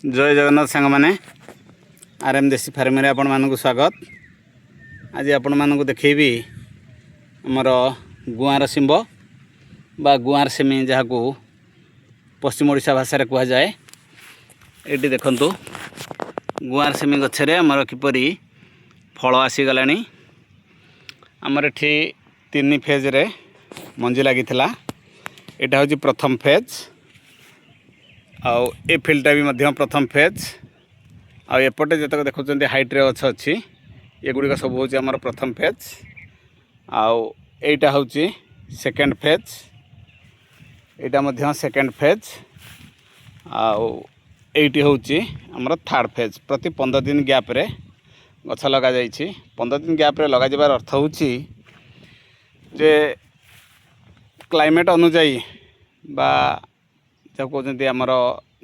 जय जगन्नाथ सांग मैंने आरएम देसी फार्म में आपण मानक स्वागत। आज आपण मानक देखी आमर गुआर शिंब बा गुआर सेमी जहाँ को पश्चिम ओडिशा भाषा कह जाए। ये देखु गुआर सेमी गछरे आमर किपरि फल आसीगला। आमर एठी 3 फेज रे मंजी लगी। यहाँ हूँ प्रथम फेज आउ ए फील्डटा भी मध्य प्रथम फेज आउटे जितक देखुं हाइट रे गछ अच्छी ये गुड़िक सब हूँ आमर प्रथम फेज आउटा हूँ सेकेंड फेज यहाँ मध्य सेकेंड फेज आउटी हूँ आमर थर्ड फेज। प्रति 15 दिन गैप रे गछ लगा जाइछि। 15 दिन गैप रे लगा जिबार अर्थ हूँ जे क्लाइमेट अनुजाई बा जब कहते आमर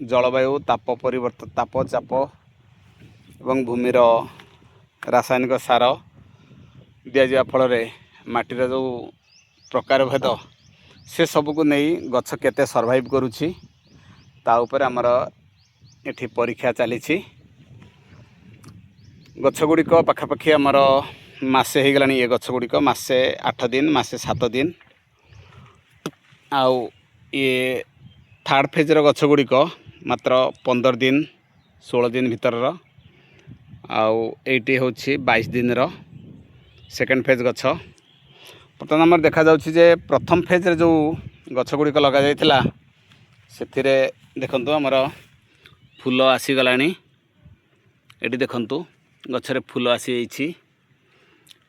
जलवायु ताप परिवर्तन ताप चाप एवं भूमिर रासायनिक सार दिजा फल माटीर जो प्रकार भेद से सबको नहीं गछ केते सर्वाइव करुछि ता ऊपर आमर एठी परीक्षा चली। गछ गुड़िक पाखापाखि आमर मासे हो गलानी। ये गछ गुड़िक मासे 8 दिन मासे 7 दिन आउ ये थर्ड फेजर गछ गुड़िक मात्र 15 दिन 16 दिन भीतर आउटी हूँ 22 दिन सेकेंड फेज गछ। बर्तमान आम देखा जाउछि जे प्रथम फेज रे जो गछ गुड़िक लगा जाइथिला सेथिरे देखंतु आमर फूल आसीगलानी। एटी देखंतु गछरे फूल आसी जाइछि।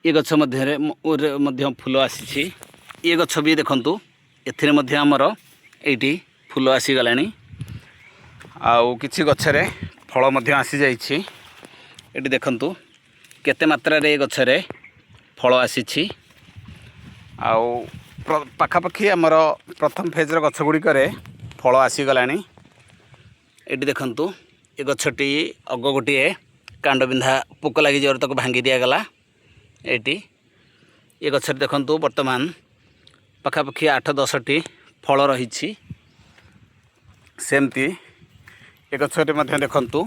ये गछ मध्य फूल आसी। ये गछ भी देखंतु एथिरे मध्य आमर एटी फूल आसीगलानी। आउ किछि गछरे फल मध्य आसी जाइछि। एटी देखंतु केते मात्रा रे गछरे फल आसीछि। आउ पाखापाखि आमर प्रथम फेजर गछ गुड़िक फल आसीगलानी। एटी देखंतु ये गछटी अग गोटे कांड बिंधा पोक लगी जर तक भांगी दिगला। एटी ये गछ देखंतु वर्तमान पाखापाखि 8-10टी फल रही। सेमती ये गछटे मध्य देखंतु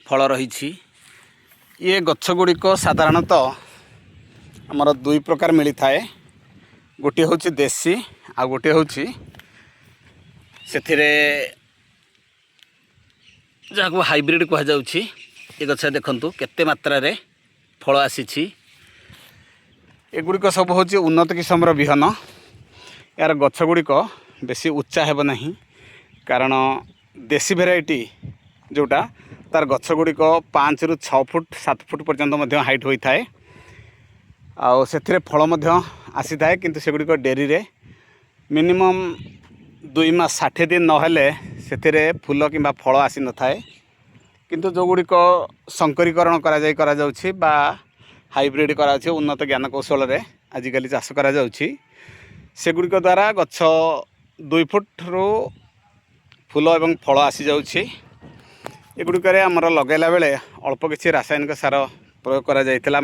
फल रही। ये गछ गुड़िक साधारणतः आमर 2 प्रकार मिली थाए। गोटे हूँ देसी आ गोटे हूँ सेथिरे जहाँ हाइब्रिड कह जाउछि। ये गछ देखंतु केते मात्रा रे फल आसीछि। एगुड़िक सब हूँ उन्नत किस्मर बिहन। यार गछ गुड़िक बेसी उच्चा हेब नहीं कारण देसी भेराइटी जोटा तार गछ गुड़िक 5 ରୁ 6 फुट 7 फुट पर्यंत मध्य हाइट होता है। आउ से फल मध्य आसी थाए किंतु सेगुड़िक डेरी रे मिनिमम 2 मास 60 दिन नहेले से फूल किंबा फल आसी न थाए। किंतु जो गुड़िक संकरीकरण करा जाउछि बा हाइब्रिड करा जाउछि उन्नत ज्ञान कौशल रे आजिकल चाष करा जाउछि सेगुड़िक द्वारा गछ 2 फुट रू फूल एवं फल आसी जाउछि। एगुड़िक आमर लगैला बेले अल्प किछि रासायनिक सार प्रयोग करा जाइथिला।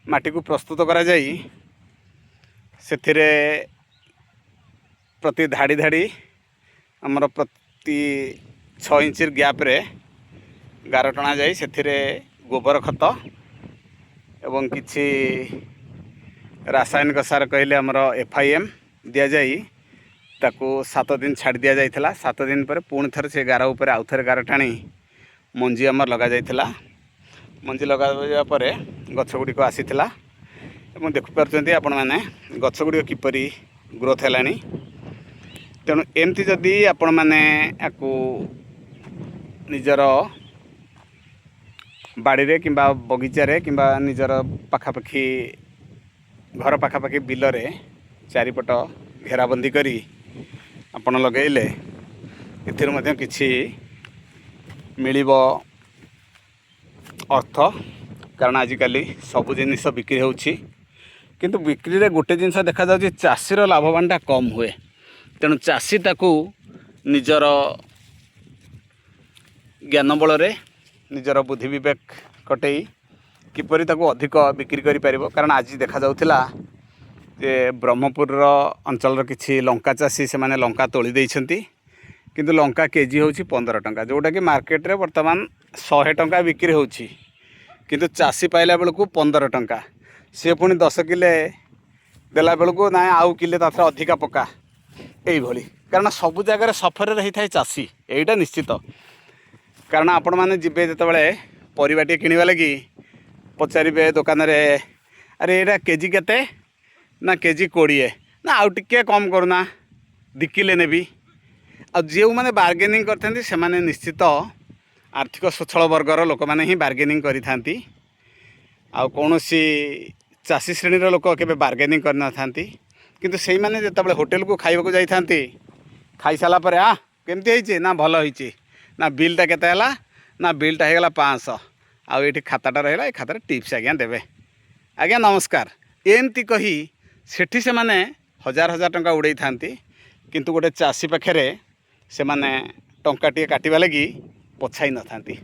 माटी को प्रस्तुत करा जाई सेथिरे प्रति धाड़ी धाड़ी आमर प्रति 6 इंच गैप रे गार टणा जाई। सेथिरे गोबर खत एवं किछि रासायनिक सार कहले आमर FIM दिया जाई ताकू 7 दिन छाड़ दिया जाइथिला। 7 दिन पर पुणी थर से गार उपर आउ थरे गार टाणी मंजी आमर लगा जाइथिला। मंजी लगा पर गछ गुड़िक आसीथिला एवं देखि पारुछन्ती आपण माने गछ गुड़िक किपरि ग्रोथ हेलानी। तेणु एमती जदि आपण माने आकु निजर बाड़ी रे किंबा बगीचा रे किंबा निजर पाखापाखि घर पाखापाखि बिल रे चारिपट घेराबंदी करी आपण लगेले एथिर मध्य किछि मिलिबो अर्थ। कारण आजिकाली सबु जिनिस बिक्री होउछि किंतु बिक्री रे गोटे जिनिस देखा जाउछि चाषीर लाभवानटा कम हुए। तेणु चाषी ताकू निजर ज्ञान बल रे निजर बुद्धि विवेक कटई किपरि ताकू अधिक बिक्री करि परिबो। कारण आज देखा जाउथिला जे ब्रह्मपुर अंचल किछि लंका चाषी से माने लंका तोली देइछन्ति କିନ୍ତୁ ଲଙ୍କା କେଜି ହେଉଛି 15 ଟଙ୍କା, ଯେଉଁଟାକି ମାର୍କେଟରେ ବର୍ତ୍ତମାନ 100 ଟଙ୍କା ବିକ୍ରି ହେଉଛି, କିନ୍ତୁ ଚାଷୀ ପାଇଲା ବେଳକୁ 15 ଟଙ୍କା। ସେ ପୁଣି 10 କିଲେ ଦେଲା ବେଳକୁ ନାଇଁ ଆଉ କିଲେ ତାଥିରେ ଅଧିକା ପକା, এইଭଳି। କାରଣ ସବୁ ଜାଗାରେ ସଫରରେ ହେଇଥାଏ ଚାଷୀ, ଏଇଟା ନିଶ୍ଚିତ। କାରଣ ଆପଣମାନେ ଯିବେ ଯେତେବେଳେ ପରିବାଟିଏ କିଣିବା ଲାଗି ପଚାରିବେ ଦୋକାନରେ, ଆରେ ଏଇଟା କେଜି କେତେ? ନା କେଜି 20, ନା ଆଉ ଟିକେ କମ୍ କରୁନା 2 କିଲେ ନେବି। ଆଉ ଯେଉଁମାନେ ବାର୍ଗେନିଂ କରିଥାନ୍ତି ସେମାନେ ନିଶ୍ଚିତ ଆର୍ଥିକ ସ୍ୱଚ୍ଛଳ ବର୍ଗର ଲୋକମାନେ ହିଁ ବାର୍ଗେନିଂ କରିଥାନ୍ତି। ଆଉ କୌଣସି ଚାଷୀ ଶ୍ରେଣୀର ଲୋକ କେବେ ବାର୍ଗେନିଂ କରିନଥାନ୍ତି। କିନ୍ତୁ ସେଇମାନେ ଯେତେବେଳେ ହୋଟେଲକୁ ଖାଇବାକୁ ଯାଇଥାନ୍ତି, ଖାଇସାରିଲା ପରେ କେମିତି ହେଇଛି? ନା ଭଲ ହେଇଛି। ନା ବିଲ୍ଟା କେତେ ହେଲା? ନା ବିଲ୍ଟା ହେଇଗଲା 500, ଆଉ ଏଇଠି ଖାତାଟା ରହିଲା, ଏ ଖାତାରେ ଟିପ୍ସ ଆଜ୍ଞା ଦେବେ, ଆଜ୍ଞା ନମସ୍କାର, ଏମିତି କହି ସେଠି ସେମାନେ 1000 ଟଙ୍କା ଉଡ଼େଇଥାନ୍ତି। କିନ୍ତୁ ଗୋଟେ ଚାଷୀ ପାଖରେ ସେମାନେ ଟଙ୍କାଟିଏ କାଟିବା ଲାଗି ପଛାଇ ନଥାନ୍ତି।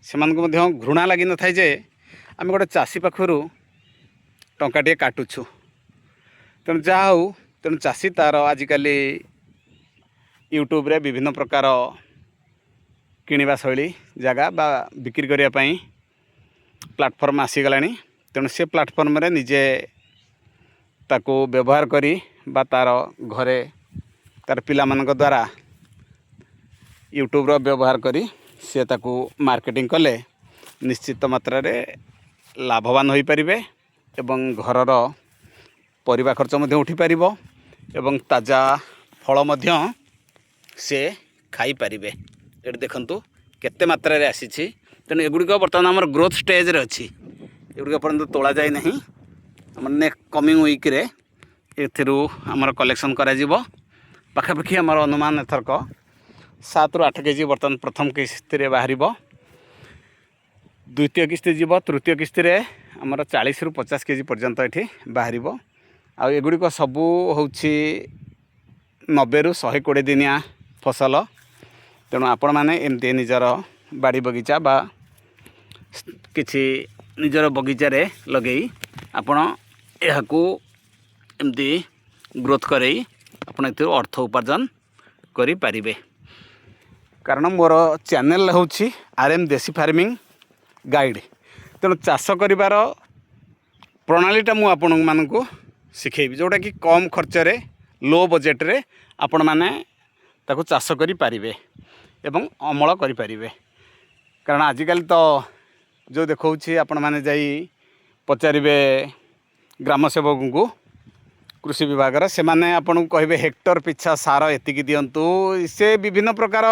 ସେମାନଙ୍କୁ ମଧ୍ୟ ଘୃଣା ଲାଗିନଥାଏ ଯେ ଆମେ ଗୋଟେ ଚାଷୀ ପାଖରୁ ଟଙ୍କାଟିଏ କାଟୁଛୁ। ତେଣୁ ଯାହା ହେଉ, ତେଣୁ ଚାଷୀ ତା'ର ଆଜିକାଲି ୟୁଟ୍ୟୁବରେ ବିଭିନ୍ନ ପ୍ରକାର କିଣିବା ଶୈଳୀ ଜାଗା ବା ବିକ୍ରି କରିବା ପାଇଁ ପ୍ଲାଟଫର୍ମ ଆସିଗଲାଣି। ତେଣୁ ସେ ପ୍ଲାଟଫର୍ମରେ ନିଜେ ତାକୁ ବ୍ୟବହାର କରି ବା ତା'ର ଘରେ ତା'ର ପିଲାମାନଙ୍କ ଦ୍ୱାରା ୟୁଟ୍ୟୁବ୍ର ବ୍ୟବହାର କରି ସେ ତାକୁ ମାର୍କେଟିଂ କଲେ ନିଶ୍ଚିତ ମାତ୍ରାରେ ଲାଭବାନ ହୋଇପାରିବେ ଏବଂ ଘରର ପରିବା ଖର୍ଚ୍ଚ ମଧ୍ୟ ଉଠିପାରିବ ଏବଂ ତାଜା ଫଳ ମଧ୍ୟ ସେ ଖାଇପାରିବେ। ଏଠି ଦେଖନ୍ତୁ କେତେ ମାତ୍ରାରେ ଆସିଛି। ତେଣୁ ଏଗୁଡ଼ିକ ବର୍ତ୍ତମାନ ଆମର ଗ୍ରୋଥ୍ ଷ୍ଟେଜ୍ରେ ଅଛି, ଏଗୁଡ଼ିକ ଏପର୍ଯ୍ୟନ୍ତ ତୋଳା ଯାଇ ନାହିଁ। ଆମର ନେକ୍ସଟ କମିଂ ୱିକ୍ରେ ଏଥିରୁ ଆମର କଲେକ୍ସନ୍ କରାଯିବ। ପାଖାପାଖି ଆମର ଅନୁମାନ ଏଥରକ 7ରୁ 8 କେଜି ବର୍ତ୍ତମାନ ପ୍ରଥମ କିସ୍ତିରେ ବାହାରିବ, ଦ୍ୱିତୀୟ କିସ୍ତି ଯିବ, ତୃତୀୟ କିସ୍ତିରେ ଆମର 40ରୁ 50 କେଜି ପର୍ଯ୍ୟନ୍ତ ଏଠି ବାହାରିବ। ଆଉ ଏଗୁଡ଼ିକ ସବୁ ହେଉଛି 90ରୁ 120 ଦିନିଆ ଫସଲ। ତେଣୁ ଆପଣମାନେ ଏମିତି ନିଜର ବାଡ଼ି ବଗିଚା ବା କିଛି ନିଜର ବଗିଚାରେ ଲଗେଇ ଆପଣ ଏହାକୁ ଏମିତି ଗ୍ରୋଥ୍ କରେଇ ଆପଣ ଏଥିରୁ ଅର୍ଥ ଉପାର୍ଜନ କରିପାରିବେ। କାରଣ ମୋର ଚ୍ୟାନେଲ୍ ହେଉଛି RM ଦେଶୀ ଫାର୍ମିଂ ଗାଇଡ଼। ତେଣୁ ଚାଷ କରିବାର ପ୍ରଣାଳୀଟା ମୁଁ ଆପଣମାନଙ୍କୁ ଶିଖେଇବି, ଯେଉଁଟାକି କମ୍ ଖର୍ଚ୍ଚରେ ଲୋ ବଜେଟ୍ରେ ଆପଣମାନେ ତାକୁ ଚାଷ କରିପାରିବେ ଏବଂ ଅମଳ କରିପାରିବେ। କାରଣ ଆଜିକାଲି ତ ଯେଉଁ ଦେଖାଉଛି, ଆପଣମାନେ ଯାଇ ପଚାରିବେ ଗ୍ରାମ ସେବକଙ୍କୁ କୃଷି ବିଭାଗର, ସେମାନେ ଆପଣଙ୍କୁ କହିବେ ହେକ୍ଟର ପିଛା ସାର ଏତିକି ଦିଅନ୍ତୁ। ସେ ବିଭିନ୍ନ ପ୍ରକାର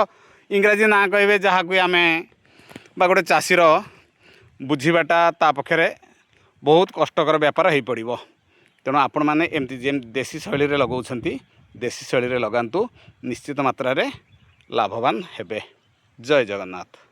ଇଂରାଜୀ ନାଁ କହିବେ, ଯାହାକୁ ଆମେ ବା ଗୋଟେ ଚାଷୀର ବୁଝିବାଟା ତା ପକ୍ଷରେ ବହୁତ କଷ୍ଟକର ବ୍ୟାପାର ହୋଇପଡ଼ିବ। ତେଣୁ ଆପଣମାନେ ଏମିତି ଯେମିତି ଦେଶୀ ଶୈଳୀରେ ଲଗାଉଛନ୍ତି, ଦେଶୀ ଶୈଳୀରେ ଲଗାନ୍ତୁ, ନିଶ୍ଚିତ ମାତ୍ରାରେ ଲାଭବାନ ହେବେ। ଜୟ ଜଗନ୍ନାଥ।